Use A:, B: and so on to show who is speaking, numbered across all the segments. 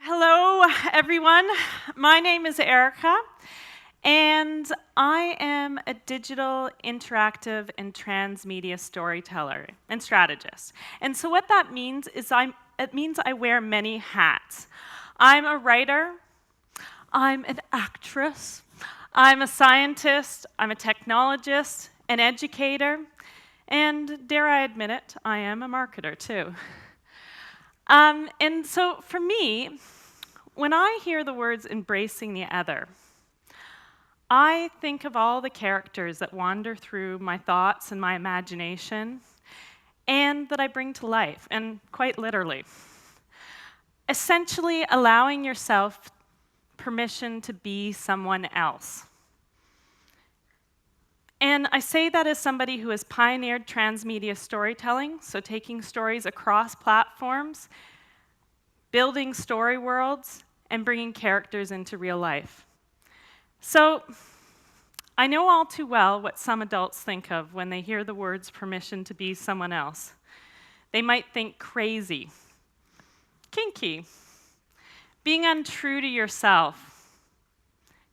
A: Hello, everyone. My name is Erika, and I am a digital, interactive, and transmedia storyteller and strategist. And so what that means is it means I wear many hats. I'm a writer, I'm an actress, I'm a scientist, I'm a technologist, an educator, and dare I admit it, I am a marketer too. And so for me, when I hear the words embracing the other, I think of all the characters that wander through my thoughts and my imagination and that I bring to life, and quite literally. Essentially, allowing yourself permission to be someone else. And I say that as somebody who has pioneered transmedia storytelling, so taking stories across platforms, building story worlds, and bringing characters into real life. So, I know all too well what some adults think of when they hear the words permission to be someone else. They might think crazy, kinky, being untrue to yourself,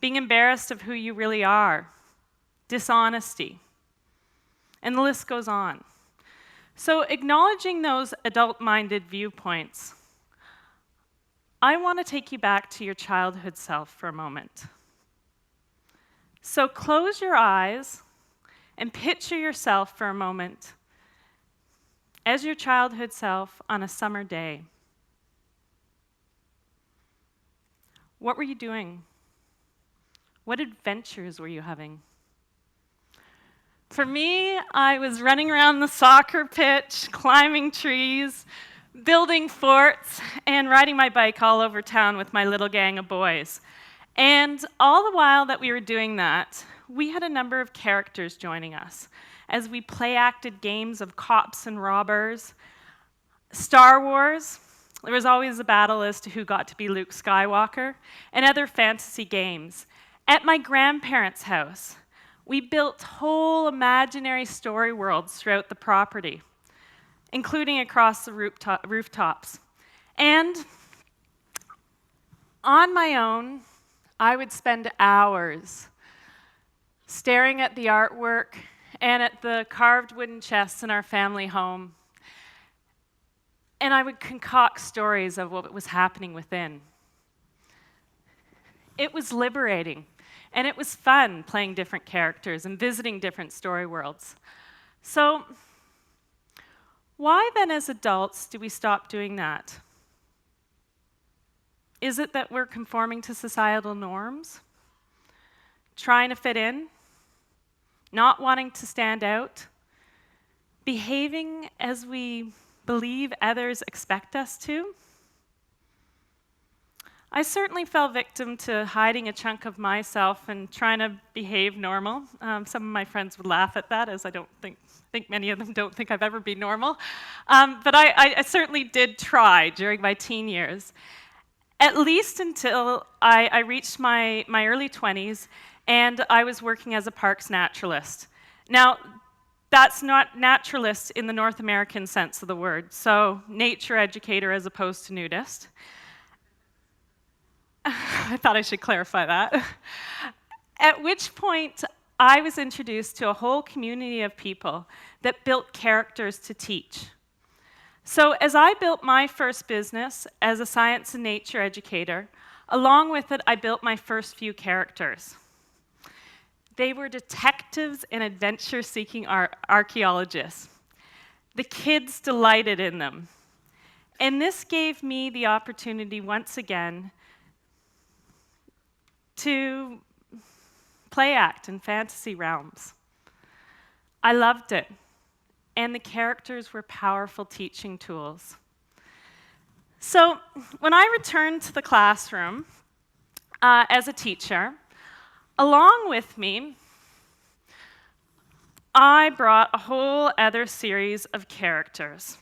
A: being embarrassed of who you really are, dishonesty, and the list goes on. So, acknowledging those adult-minded viewpoints, I want to take you back to your childhood self for a moment. So close your eyes and picture yourself for a moment as your childhood self on a summer day. What were you doing? What adventures were you having? For me, I was running around the soccer pitch, climbing trees, building forts, and riding my bike all over town with my little gang of boys. And all the while that we were doing that, we had a number of characters joining us as we play-acted games of cops and robbers. Star Wars, there was always a battle as to who got to be Luke Skywalker, and other fantasy games. At my grandparents' house, we built whole imaginary story worlds throughout the property, including across the rooftops. And on my own, I would spend hours staring at the artwork and at the carved wooden chests in our family home. And I would concoct stories of what was happening within. It was liberating, and it was fun playing different characters and visiting different story worlds. So, why then, as adults, do we stop doing that? Is it that we're conforming to societal norms? Trying to fit in? Not wanting to stand out? Behaving as we believe others expect us to? I certainly fell victim to hiding a chunk of myself and trying to behave normal. Some of my friends would laugh at that, as I don't think many of them don't think I've ever been normal. But I certainly did try during my teen years, at least until I reached my early 20s and I was working as a parks naturalist. Now, that's not naturalist in the North American sense of the word, so nature educator as opposed to nudist. I thought I should clarify that. At which point, I was introduced to a whole community of people that built characters to teach. So as I built my first business as a science and nature educator, along with it, I built my first few characters. They were detectives and adventure-seeking archaeologists. The kids delighted in them. And this gave me the opportunity once again to play act in fantasy realms. I loved it, and the characters were powerful teaching tools. So when I returned to the classroom as a teacher, along with me, I brought a whole other series of characters.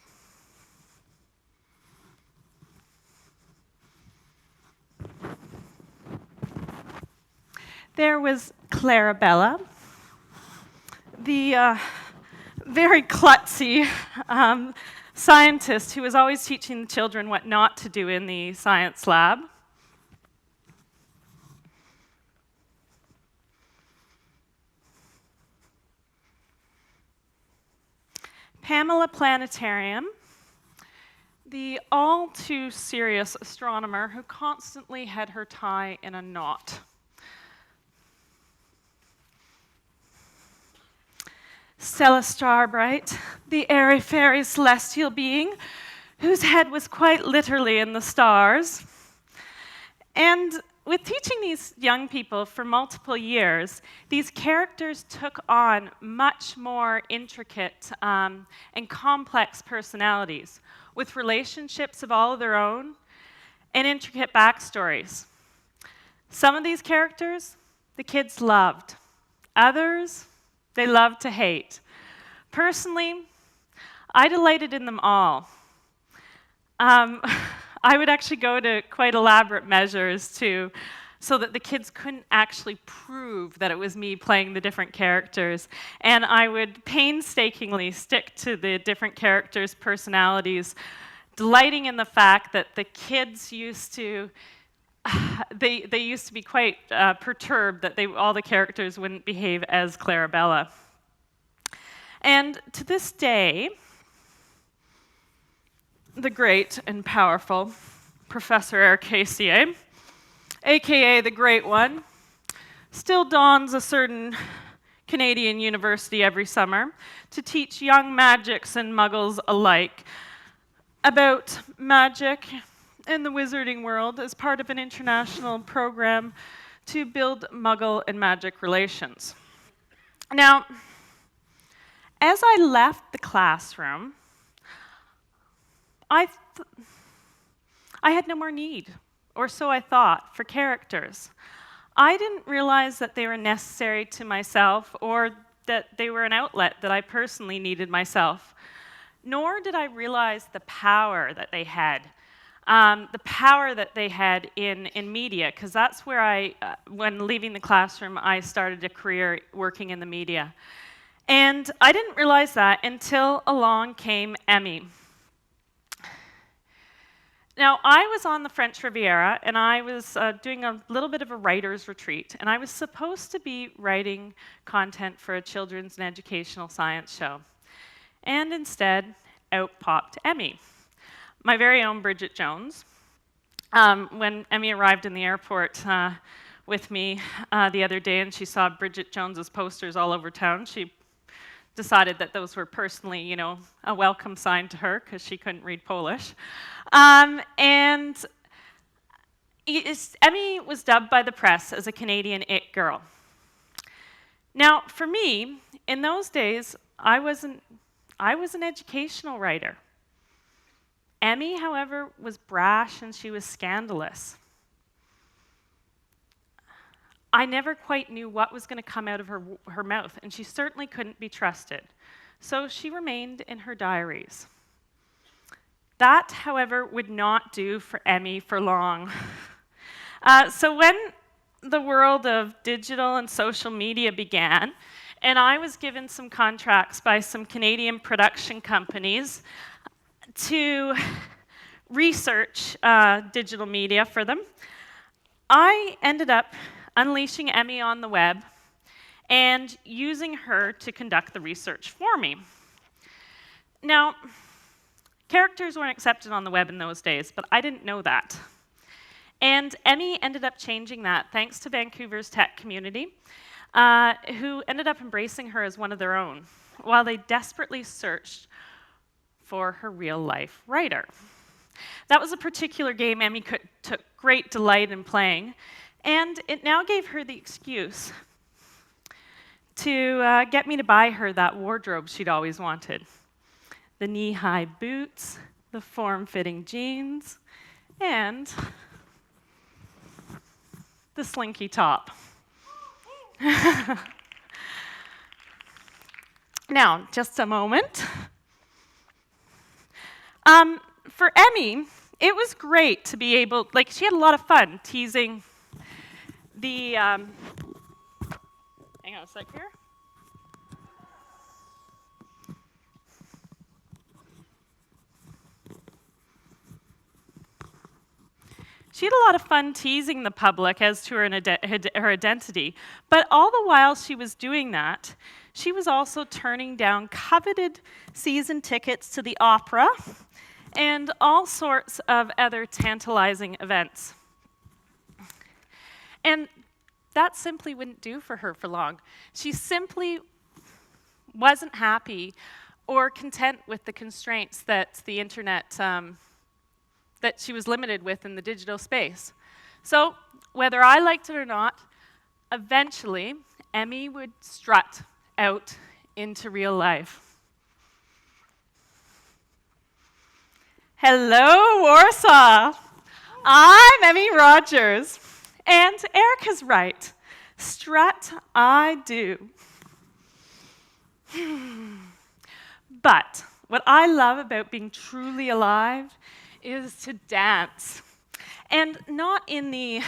A: There was Clarabella, the very klutzy scientist who was always teaching the children what not to do in the science lab. Pamela Planetarium, the all too serious astronomer who constantly had her tie in a knot. Stella Starbright, the airy-fairy celestial being whose head was quite literally in the stars. And with teaching these young people for multiple years, these characters took on much more intricate and complex personalities with relationships of all of their own and intricate backstories. Some of these characters, the kids loved. Others, they loved to hate. Personally, I delighted in them all. I would actually go to quite elaborate measures so that the kids couldn't actually prove that it was me playing the different characters. And I would painstakingly stick to the different characters' personalities, delighting in the fact that the kids used to they used to be quite perturbed that all the characters wouldn't behave as Clarabella. And to this day, the great and powerful Professor Erika, aka the Great One, still dons a certain Canadian university every summer to teach young magics and muggles alike about magic in the wizarding world as part of an international program to build muggle and magic relations. Now, as I left the classroom, I had no more need, or so I thought, for characters. I didn't realize that they were necessary to myself or that they were an outlet that I personally needed myself. Nor did I realize the power that they had. The power that they had in media, because that's where when leaving the classroom, I started a career working in the media. And I didn't realize that until along came Emmy. Now, I was on the French Riviera, and I was doing a little bit of a writer's retreat, and I was supposed to be writing content for a children's and educational science show. And instead, out popped Emmy, my very own Bridget Jones. When Emmy arrived in the airport with me the other day and she saw Bridget Jones's posters all over town, she decided that those were personally, a welcome sign to her because she couldn't read Polish. And Emmy was dubbed by the press as a Canadian it girl. Now, for me, in those days, I was an educational writer. Emmy, however, was brash and she was scandalous. I never quite knew what was going to come out of her mouth, and she certainly couldn't be trusted. So she remained in her diaries. That, however, would not do for Emmy for long. So when the world of digital and social media began, and I was given some contracts by some Canadian production companies to research digital media for them, I ended up unleashing Emmy on the web and using her to conduct the research for me. Now, characters weren't accepted on the web in those days, but I didn't know that. And Emmy ended up changing that thanks to Vancouver's tech community, who ended up embracing her as one of their own, while they desperately searched for her real-life writer. That was a particular game Emmy took great delight in playing, and it now gave her the excuse to get me to buy her that wardrobe she'd always wanted. The knee-high boots, the form-fitting jeans, and the slinky top. Now, just a moment. For Emmy, it was great to be able, she had a lot of fun teasing the, hang on a sec here. She had a lot of fun teasing the public as to her identity, but all the while she was doing that, she was also turning down coveted season tickets to the opera and all sorts of other tantalizing events. And that simply wouldn't do for her for long. She simply wasn't happy or content with the constraints that the internet, that she was limited with in the digital space. So, whether I liked it or not, eventually, Emmy would strut out into real life. Hello, Warsaw! I'm Emmy Rogers, and Erika's right. Strut I do. But what I love about being truly alive is to dance. And not in the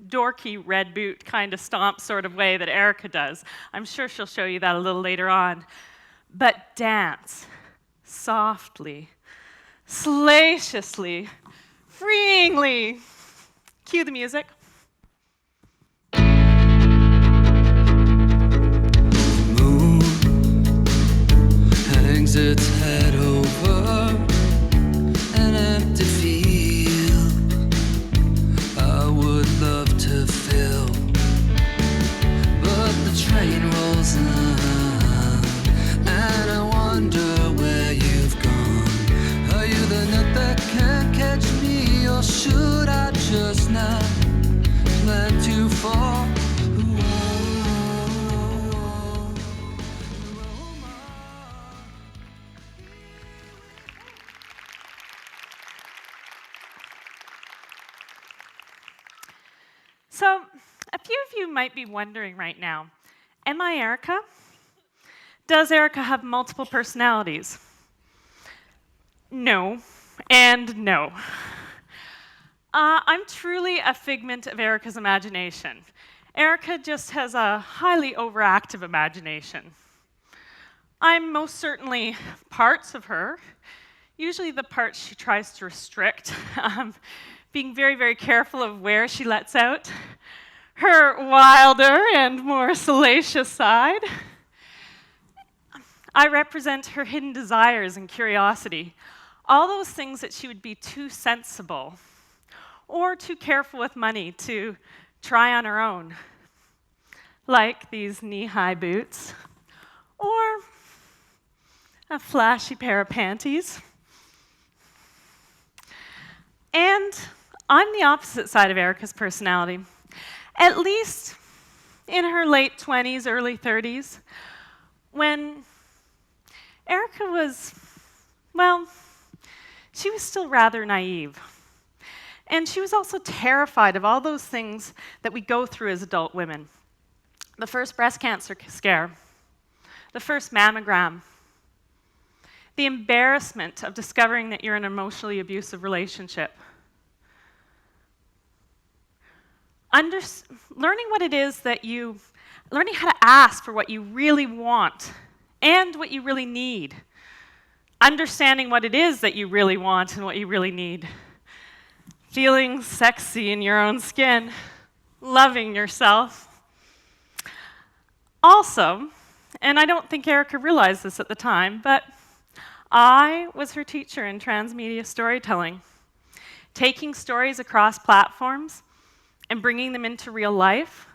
A: dorky red boot kind of stomp sort of way that Erika does. I'm sure she'll show you that a little later on. But dance softly, salaciously, freeingly. Cue the music.
B: Moon hangs its head over an empty field I would love to fill, but the train rolls on and I wonder where you've gone. Are you the net that can't catch me, or should I just not plan to fall?
A: So, a few of you might be wondering right now, am I Erika? Does Erika have multiple personalities? No, and no. I'm truly a figment of Erika's imagination. Erika just has a highly overactive imagination. I'm most certainly parts of her, usually the parts she tries to restrict, being very, very careful of where she lets out her wilder and more salacious side. I represent her hidden desires and curiosity, all those things that she would be too sensible or too careful with money to try on her own, like these knee-high boots or a flashy pair of panties. And I'm the opposite side of Erika's personality, at least in her late 20s, early 30s, when Erika was, well, she was still rather naive. And she was also terrified of all those things that we go through as adult women. The first breast cancer scare, the first mammogram, the embarrassment of discovering that you're in an emotionally abusive relationship. Learning what it is that learning how to ask for what you really want and what you really need. Understanding what it is that you really want and what you really need. Feeling sexy in your own skin. Loving yourself. Also, and I don't think Erika realized this at the time, but I was her teacher in transmedia storytelling, taking stories across platforms and bringing them into real life,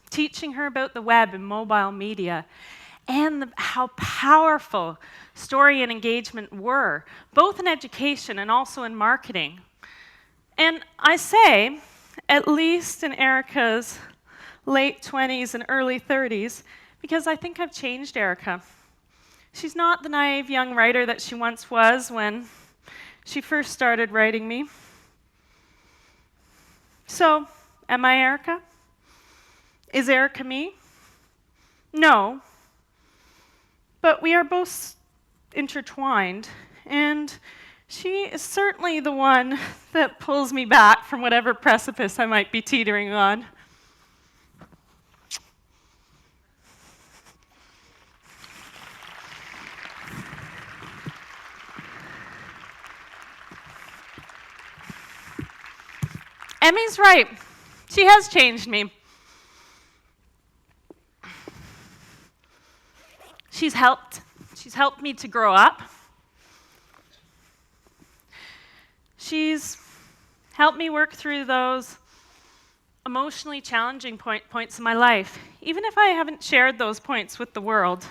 A: teaching her about the web and mobile media, and how powerful story and engagement were, both in education and also in marketing. And I say, at least in Erika's late 20s and early 30s, because I think I've changed Erika. She's not the naive young writer that she once was when she first started writing me. So, am I Erika? Is Erika me? No. But we are both intertwined, and she is certainly the one that pulls me back from whatever precipice I might be teetering on. Emmy's right. She has changed me. She's helped me to grow up. She's helped me work through those emotionally challenging points in my life, even if I haven't shared those points with the world.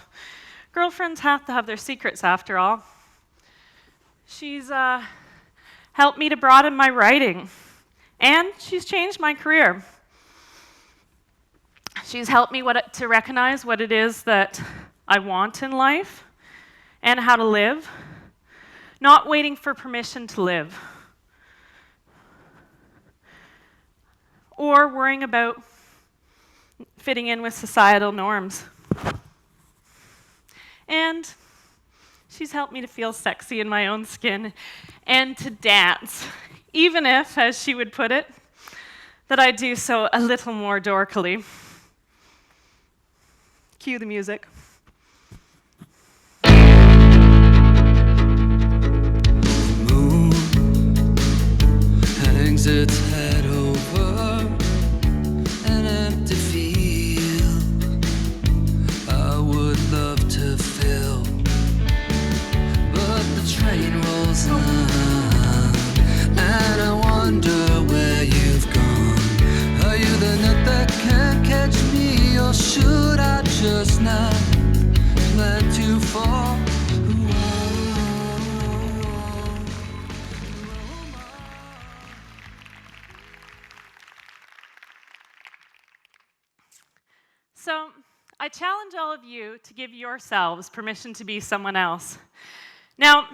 A: Girlfriends have to have their secrets, after all. She's helped me to broaden my writing, and she's changed my career. She's helped me to recognize what it is that I want in life and how to live, not waiting for permission to live, or worrying about fitting in with societal norms. And she's helped me to feel sexy in my own skin and to dance, even if, as she would put it, that I do so a little more dorkily. Cue the music.
B: Moon hangs its head over an empty field I would love to fill, but the train rolls on and I wonder where you've gone. Are you the nut that can't catch me, or should I just not plan to fall?
A: So, I challenge all of you to give yourselves permission to be someone else. Now,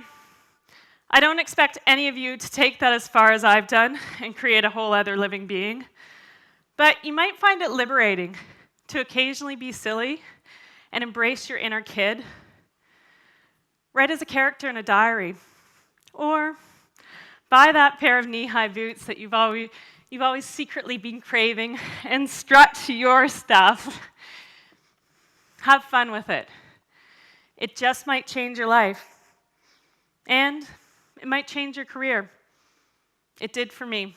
A: I don't expect any of you to take that as far as I've done and create a whole other living being, but you might find it liberating to occasionally be silly and embrace your inner kid. Write as a character in a diary, or buy that pair of knee-high boots that you've always secretly been craving and strut to your stuff. Have fun with it. It just might change your life, and it might change your career. It did for me.